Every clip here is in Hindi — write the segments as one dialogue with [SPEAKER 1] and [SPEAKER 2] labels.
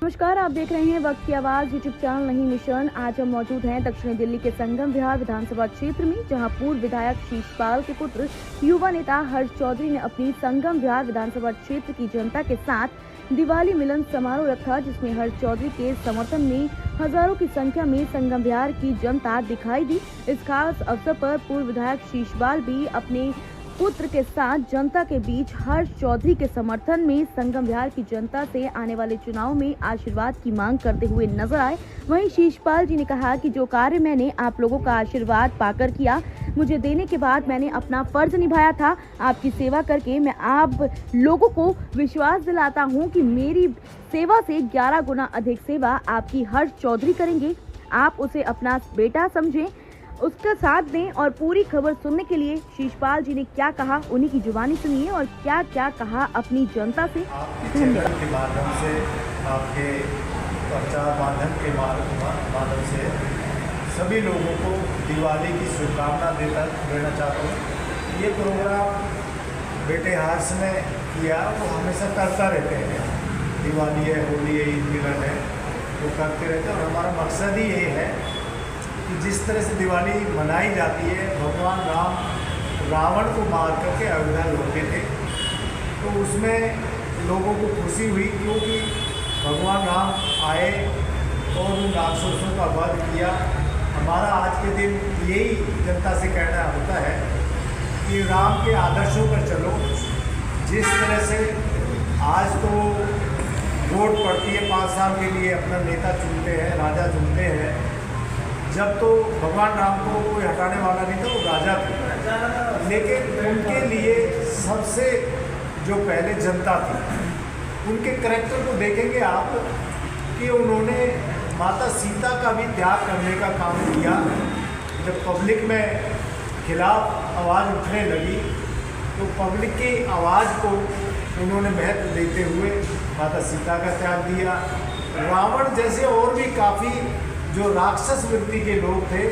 [SPEAKER 1] नमस्कार, आप देख रहे हैं वक्त की आवाज यूट्यूब चैनल नहीं मिशन। आज हम मौजूद हैं दक्षिणी दिल्ली के संगम विहार विधानसभा क्षेत्र में, जहां पूर्व विधायक शीशपाल के पुत्र युवा नेता हर्ष चौधरी ने अपनी संगम विहार विधानसभा क्षेत्र की जनता के साथ दिवाली मिलन समारोह रखा, जिसमें हर्ष चौधरी के समर्थन में हजारों की संख्या में संगम विहार की जनता दिखाई दी। इस खास अवसर पर पूर्व विधायक शीशपाल भी अपने पुत्र के साथ जनता के बीच हर्ष चौधरी के समर्थन में संगम विहार की जनता से आने वाले चुनाव में आशीर्वाद की मांग करते हुए नजर आए। वहीं शीशपाल जी ने कहा कि जो कार्य मैंने आप लोगों का आशीर्वाद पाकर किया, मुझे देने के बाद मैंने अपना फर्ज निभाया था। आपकी सेवा करके मैं आप लोगों को विश्वास दिलाता हूं कि मेरी सेवा से 11 गुना अधिक सेवा आपकी हर्ष चौधरी करेंगे। आप उसे अपना बेटा समझें, उसका साथ दें। और पूरी खबर सुनने के लिए शीशपाल जी ने क्या कहा, उन्हीं की जुबानी सुनिए और क्या क्या कहा अपनी जनता से।
[SPEAKER 2] धन्यवाद। के माध्यम से, आपके प्रचार माध्यम के माध्यम से सभी लोगों को दिवाली की शुभकामना देना चाहता हूँ। ये प्रोग्राम बेटे हर्ष ने किया, वो हमेशा करता रहते हैं। दिवाली है, होली है, ईद मिलन है, वो करते रहते हैं। और हमारा मकसद ही ये है कि जिस तरह से दिवाली मनाई जाती है, भगवान राम रावण को मार करके अयोध्या लौटे थे, तो उसमें लोगों को खुशी हुई, क्योंकि भगवान राम आए और उन राक्षसों का वध किया। हमारा आज के दिन यही जनता से कहना होता है कि राम के आदर्शों पर चलो। जिस तरह से आज तो वोट पड़ती है, 5 साल के लिए अपना नेता चुनते हैं, राजा चुनते हैं। जब तो भगवान राम को कोई हटाने वाला नहीं था, वो राजा थे। लेकिन उनके लिए सबसे जो पहले जनता थी, उनके करैक्टर को देखेंगे आप कि उन्होंने माता सीता का भी त्याग करने का काम किया। जब पब्लिक में खिलाफ आवाज़ उठने लगी, तो पब्लिक की आवाज़ को उन्होंने महत्व देते हुए माता सीता का त्याग दिया। रावण जैसे और भी काफ़ी जो राक्षस वृत्ति के लोग थे,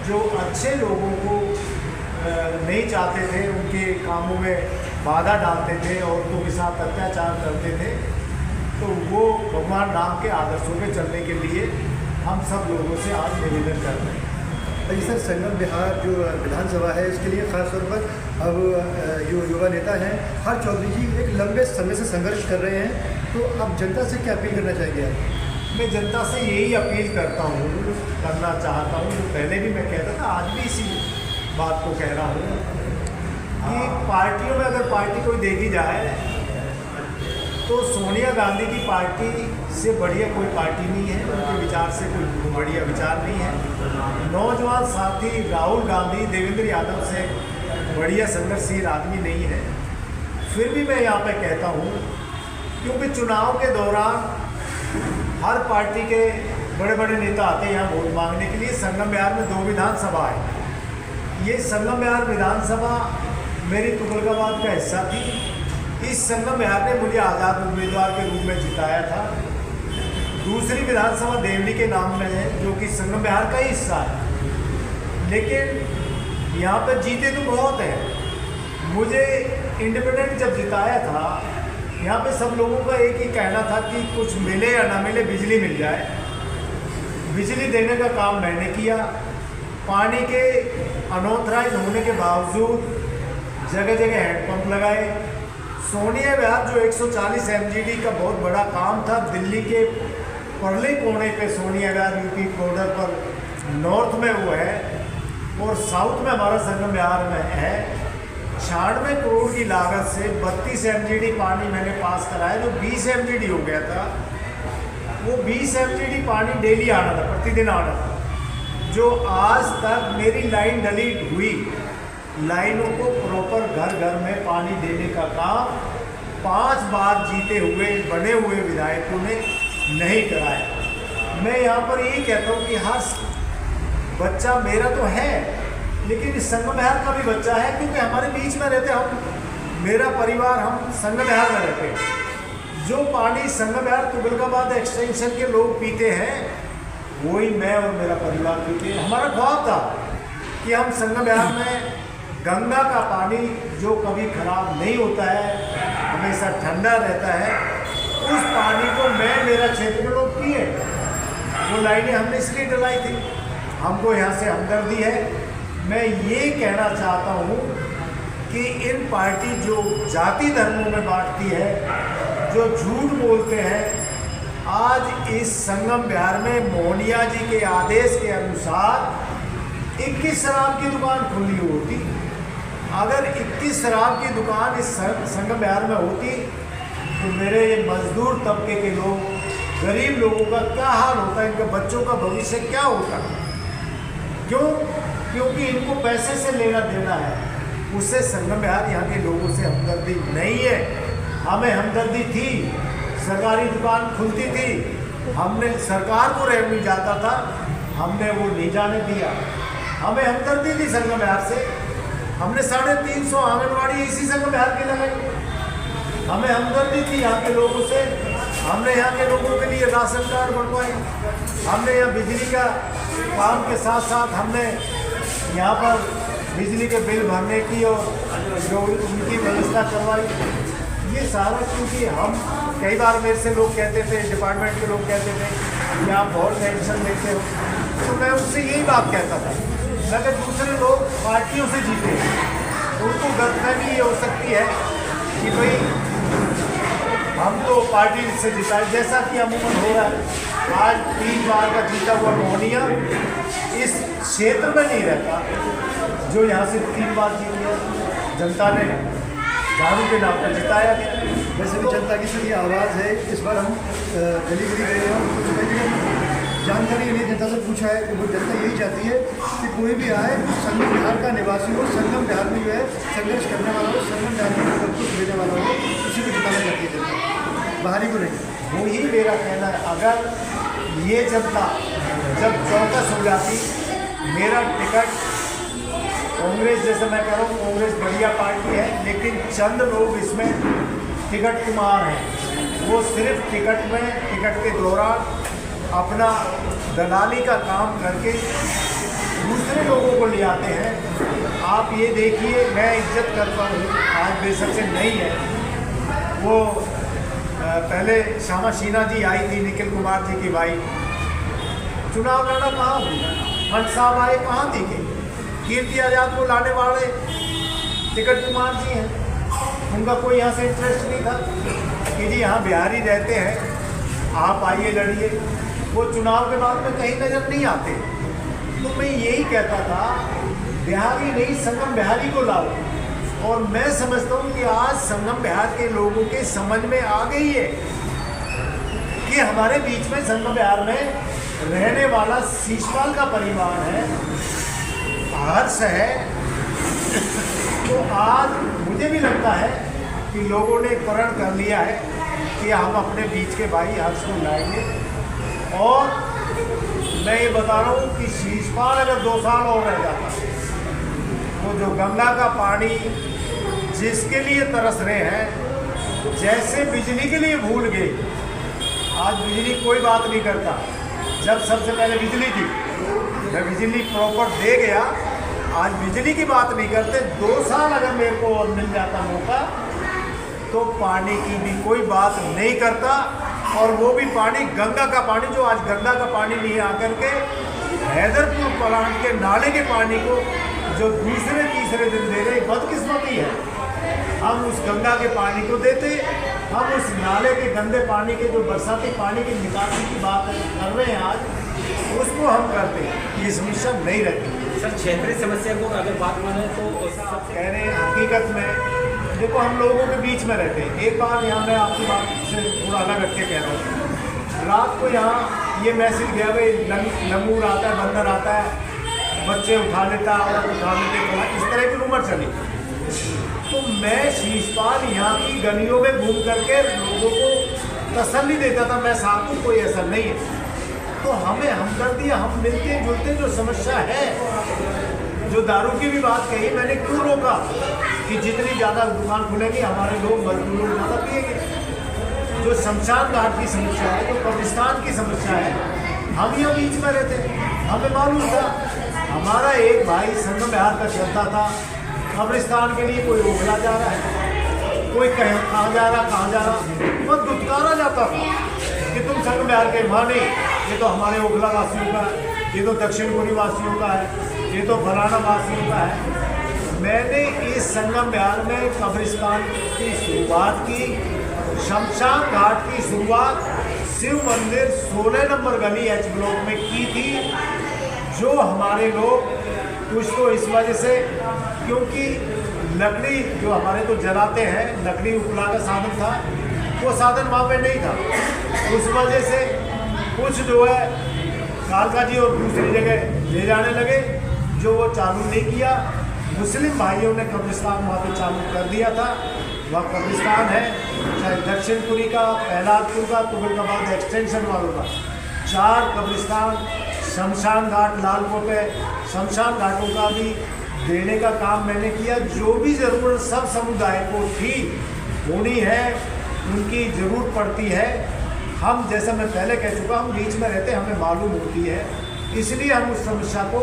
[SPEAKER 2] जो अच्छे लोगों को नहीं चाहते थे, उनके कामों में बाधा डालते थे, औरतों के साथ अत्याचार करते थे, तो वो भगवान राम के आदर्शों पे चलने के लिए हम सब लोगों से आज निवेदन कर रहे हैं।
[SPEAKER 3] जी सर, संगम विहार जो विधानसभा है, इसके लिए खासतौर पर अब जो युवा नेता हैं हर्ष चौधरी जी एक लंबे समय से संघर्ष कर रहे हैं, तो अब जनता से क्या अपील करना चाहेंगे आप?
[SPEAKER 2] मैं जनता से यही अपील करता हूँ, करना चाहता हूँ, जो पहले भी मैं कहता था, आज भी इसी बात को कह रहा हूँ कि पार्टियों में अगर पार्टी कोई देखी जाए तो सोनिया गांधी की पार्टी से बढ़िया कोई पार्टी नहीं है, उनके विचार से कोई बढ़िया विचार नहीं है। नौजवान साथी राहुल गांधी, देवेंद्र यादव से बढ़िया संघर्षशील आदमी नहीं है। फिर भी मैं यहाँ पे कहता हूँ, क्योंकि चुनाव के दौरान हर पार्टी के बड़े बड़े नेता आते हैं यहाँ वोट मांगने के लिए। संगम विहार में 2 विधानसभा है। ये संगम विहार विधानसभा मेरी तुगलकाबाद का हिस्सा थी। इस संगम विहार ने मुझे आज़ाद उम्मीदवार के रूप में जिताया था। दूसरी विधानसभा देवली के नाम में है, जो कि संगम विहार का ही हिस्सा है। लेकिन यहाँ पर जीते तो बहुत हैं। मुझे इंडिपेंडेंट जब जिताया था, यहाँ पे सब लोगों का एक ही कहना था कि कुछ मिले या ना मिले, बिजली मिल जाए। बिजली देने का काम मैंने किया। पानी के अनऑथराइज होने के बावजूद जगह जगह हैंडपंप लगाए। सोनिया विहार जो 140 MGD का बहुत बड़ा काम था, दिल्ली के परले कोने पे सोनिया विहार यूपी बॉर्डर पर नॉर्थ में वो है, और साउथ में हमारा संगम विहार में है। 96 करोड़ की लागत से 32 MGD पानी मैंने पास कराया, जो 20 MGD हो गया था। वो 20 MGD पानी डेली आना था, प्रतिदिन आना था। जो आज तक मेरी लाइन डली हुई, लाइनों को प्रॉपर घर घर में पानी देने का काम 5 बार जीते हुए बने हुए विधायकों ने नहीं कराया। मैं यहाँ पर यही कहता हूँ कि हर बच्चा मेरा तो है, लेकिन इस संगम विहार का भी बच्चा है, क्योंकि हमारे बीच में रहते हम, मेरा परिवार, हम संगम विहार में रहते हैं। जो पानी संगम विहार तुगलकाबाद एक्सटेंशन के लोग पीते हैं, वही मैं और मेरा परिवार पीते हैं। हमारा ख्वाब था कि हम संगम विहार में गंगा का पानी, जो कभी खराब नहीं होता है, हमेशा ठंडा रहता है, उस पानी को मेरा क्षेत्र के लोग पिए। वो लाइनें हमने इसलिए डलाई थी, हमको यहाँ से हमदर्दी है। मैं ये कहना चाहता हूँ कि इन पार्टी जो जाति धर्मों में बांटती है, जो झूठ बोलते हैं, आज इस संगम विहार में मोहनिया जी के आदेश के अनुसार 21 शराब की दुकान खुली होती। अगर 21 शराब की दुकान इस संगम विहार में होती तो मेरे ये मजदूर तबके के लोग, गरीब लोगों का क्या हाल होता, इनके बच्चों का भविष्य क्या होता। क्यों? क्योंकि इनको पैसे से लेना देना है, उससे संगम विहार यहाँ के लोगों से हमदर्दी नहीं है। हमें हमदर्दी थी, सरकारी दुकान खुलती थी, हमने सरकार को रेवेन्यू जाता था, हमने वो नहीं जाने दिया। हमें हमदर्दी थी संगम विहार से, हमने 350 आंगनबाड़ी इसी संगम विहार की लगाई। हमें हमदर्दी थी यहाँ के लोगों से, हमने यहाँ के लोगों के लिए राशन कार्ड बनवाए। हमने यहाँ बिजली का काम के साथ साथ हमने यहाँ पर बिजली के बिल भरने की और जो उनकी व्यवस्था करवाई। ये सारा क्योंकि हम कई बार मेरे से लोग कहते थे, डिपार्टमेंट के लोग कहते थे कि आप बहुत टेंशन लेते हो, तो मैं उससे यही बात कहता था। अगर दूसरे लोग पार्टियों से जीते तो उनको गलतफहमी ये हो सकती है कि भाई हम तो पार्टी से जिताए, जैसा कि अमूमन हो रहा है। आज 3 बार का जीता हुआ मोहनिया इस क्षेत्र में नहीं रहता, जो यहाँ से 3 बार जीत गया, जनता ने झाड़ू के नाम पर जिताया गया।
[SPEAKER 3] वैसे भी जनता की सभी आवाज़ है। इस बार हम गली गली गए हैं और कुछ जानकारी के लिए जनता से पूछा है कि वो जनता यही चाहती है कि कोई भी आए, संगम विहार का निवासी हो, संगम विहार में जो है संघर्ष करने वाला हो, संगम विहार में सब कुछ देने वाला हो, उसी को जिताना चाहती है जनता, बाहरी को नहीं।
[SPEAKER 2] वही मेरा कहना है। अगर ये जनता जब चौकस हो जाती, मेरा टिकट कांग्रेस, जैसे मैं कह रहा हूँ, कांग्रेस बढ़िया पार्टी है, लेकिन चंद लोग इसमें टिकट कुमार हैं। वो सिर्फ टिकट के दौरान अपना दलाली का काम करके दूसरे लोगों को ले आते हैं। आप ये देखिए, मैं इज्जत करता हूँ, आज बेशक से नहीं है। वो पहले श्यामा शीना जी आई थी, निखिल कुमार जी की भाई, चुनाव लड़ा कहाँ हुई? हंस साहब आए, कहाँ दिखे? कीर्ति आजाद को लाने वाले टिकट कुमार जी हैं, उनका कोई यहाँ से इंटरेस्ट नहीं था कि जी यहाँ बिहारी रहते हैं, आप आइए लड़िए। वो चुनाव के बाद में कहीं नजर नहीं आते। तो मैं यही कहता था, बिहारी नहीं, संगम बिहारी को लाओ। और मैं समझता हूँ कि आज संगम बिहार के लोगों के समझ में आ गई है कि हमारे बीच में संगम बिहार में रहने वाला शीशपाल का परिवार है, हर्ष है। तो आज मुझे भी लगता है कि लोगों ने प्रण कर लिया है कि हम अपने बीच के भाई हर्ष को लाएंगे। और मैं ये बता रहा हूँ कि शीशपाल अगर 2 साल और रह जाता तो जो गंगा का पानी जिसके लिए तरस रहे हैं, जैसे बिजली के लिए भूल गए, आज बिजली कोई बात नहीं करता। जब सबसे पहले बिजली थी, मैं बिजली प्रॉपर दे गया, आज बिजली की बात नहीं करते। 2 साल अगर मेरे को और मिल जाता मौका तो पानी की भी कोई बात नहीं करता। और वो भी पानी, गंगा का पानी, जो आज गंगा का पानी नहीं आकर के हैदरपुर प्लांट के नाले के पानी को जो दूसरे तीसरे दिन दे रहे, बदकिस्मती है। हम उस गंगा के पानी को देते, हम उस नाले के गंदे पानी के, जो बरसाती पानी की निकासी की बात कर रहे हैं आज, उसको हम करते। ये समस्या नहीं रहती।
[SPEAKER 4] सर, क्षेत्रीय समस्या को अगर बात माने तो
[SPEAKER 2] कह रहे हैं, हकीकत में देखो हम लोगों के बीच में रहते हैं। एक बार यहाँ मैं आपकी बात से थोड़ा अलग रख के कह रहा हूँ, रात को यहाँ ये मैसेज गया, भाई लंगूर आता है, बंदर आता है, बच्चे उठा लेता, औरत उठा लेते, इस तरह की रूमर चली। तो मैं शीशपाल यहाँ की गलियों में घूम करके लोगों को तसल्ली देता था, मैं साथ हूँ, कोई ऐसा नहीं है। तो हमें हमदर्दी, हम मिलते जुलते जो समस्या है, जो दारू की भी बात कही, मैंने क्यों रोका कि जितनी ज़्यादा दुकान खुलेगी हमारे लोग, मजदूर लोग ज़्यादा पिएंगे। जो शमशान घाट की समस्या है, जो कब्रिस्तान की समस्या है, हम यहाँ बीच में रहते हैं, हमें मालूम था। हमारा एक भाई संगम विहार का चलता था, कब्रिस्तान के लिए कोई ओखला जा रहा है, कोई कहाँ जा रहा बहुत दुत्कारा जाता था कि तुम संगम बिहार के वहाँ नहीं, ये तो हमारे ओखला वासियों का है, ये तो दक्षिणपुरी वासियों का है, ये तो फलाना वासियों का है। मैंने इस संगम बिहार में कब्रिस्तान की शुरुआत की, शमशान घाट की शुरुआत शिव मंदिर 16 नंबर गली एच ब्लॉक में की थी, जो हमारे लोग कुछ तो इस वजह से, क्योंकि लकड़ी जो हमारे तो जलाते हैं, लकड़ी उपला का साधन था, वो साधन वहाँ पे नहीं था, उस वजह से कुछ जो है कालका जी और दूसरी जगह ले जाने लगे, जो वो चालू नहीं किया। मुस्लिम भाइयों ने कब्रिस्तान वहाँ पे चालू कर दिया था। वह कब्रिस्तान है, चाहे दक्षिणपुरी का, पहलादपुर का, तुगलकाबाद एक्सटेंशन वालों का, 4 कब्रिस्तान, शमशान घाट लालकोट है, शमशान घाटों का भी देने का काम मैंने किया। जो भी ज़रूरत सब समुदाय को थी होनी है, उनकी ज़रूरत पड़ती है। हम, जैसा मैं पहले कह चुका, हम बीच में रहते, हमें मालूम होती है, इसलिए हम उस समस्या को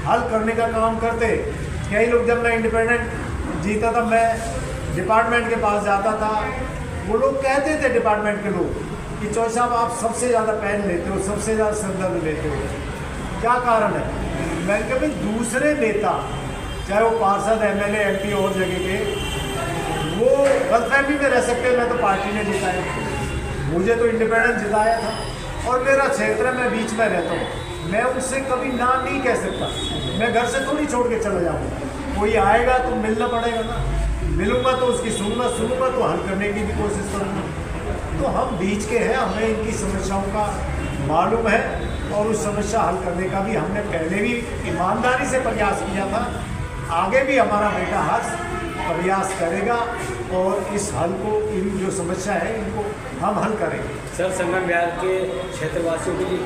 [SPEAKER 2] हल करने का काम करते। कई लोग, जब मैं इंडिपेंडेंट जीता था, मैं डिपार्टमेंट के पास जाता था, वो लोग कहते थे, डिपार्टमेंट के लोग, कि चौधरी साहब आप सबसे ज़्यादा पेन लेते हो, सबसे ज़्यादा संदर्भ लेते हो, क्या कारण है? मैंने कहा भाई, दूसरे नेता, चाहे वो पार्षद, एमएलए, एमपी और जगह के, वो गलतफहमी में रह सकते हैं। मैं तो पार्टी ने जिताया, मुझे तो इंडिपेंडेंट जिताया था और मेरा क्षेत्र में बीच में रहता हूँ, मैं उनसे कभी ना नहीं कह सकता। मैं घर से थोड़ी छोड़ के चला जाऊँगा, कोई आएगा तो मिलना पड़ेगा ना, मिलूंगा तो उसकी सुनूंगा तो हल करने की भी कोशिश करूँगा। तो हम बीच के हैं, हमें इनकी समस्याओं का मालूम है और उस समस्या हल करने का भी हमने पहले भी ईमानदारी से प्रयास किया था। आगे भी हमारा बेटा हर्ष प्रयास करेगा और इस हल को, इन जो समस्या है, इनको हम हल करेंगे।
[SPEAKER 4] सर, संगम बिहार के क्षेत्रवासियों के लिए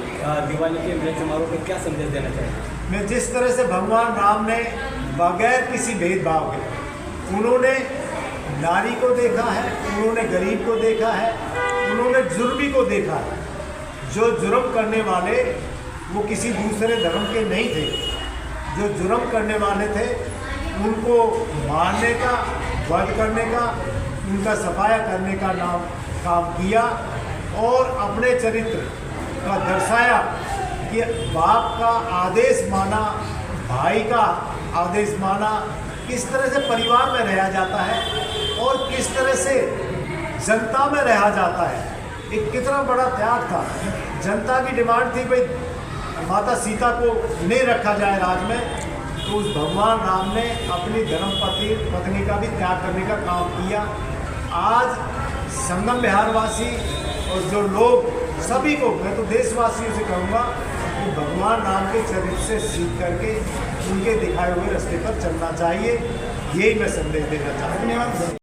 [SPEAKER 4] दिवाली के मिलन समारोह में क्या संदेश देना चाहिए?
[SPEAKER 2] मैं जिस तरह से भगवान राम ने बगैर किसी भेदभाव के, उन्होंने नारी को देखा है, उन्होंने गरीब को देखा है, उन्होंने जुर्मी को देखा है। जो जुर्म करने वाले वो किसी दूसरे धर्म के नहीं थे, जो जुर्म करने वाले थे उनको मारने का, वध करने का, उनका सफाया करने का काम किया और अपने चरित्र का दर्शाया कि बाप का आदेश माना, भाई का आदेश माना, किस तरह से परिवार में रहा जाता है और किस तरह से जनता में रहा जाता है। एक कितना बड़ा त्याग था। जनता की डिमांड थी भाई माता सीता को नहीं रखा जाए राज में, तो उस भगवान राम ने अपनी पत्नी का भी त्याग करने का काम किया। आज संगम बिहार वासी और जो लोग, सभी को, मैं तो देशवासियों से कहूँगा कि भगवान राम के चरित्र से सीख करके उनके दिखाए हुए रास्ते पर चलना चाहिए। यही मैं संदेश देना चाहता हूँ।
[SPEAKER 3] धन्यवाद।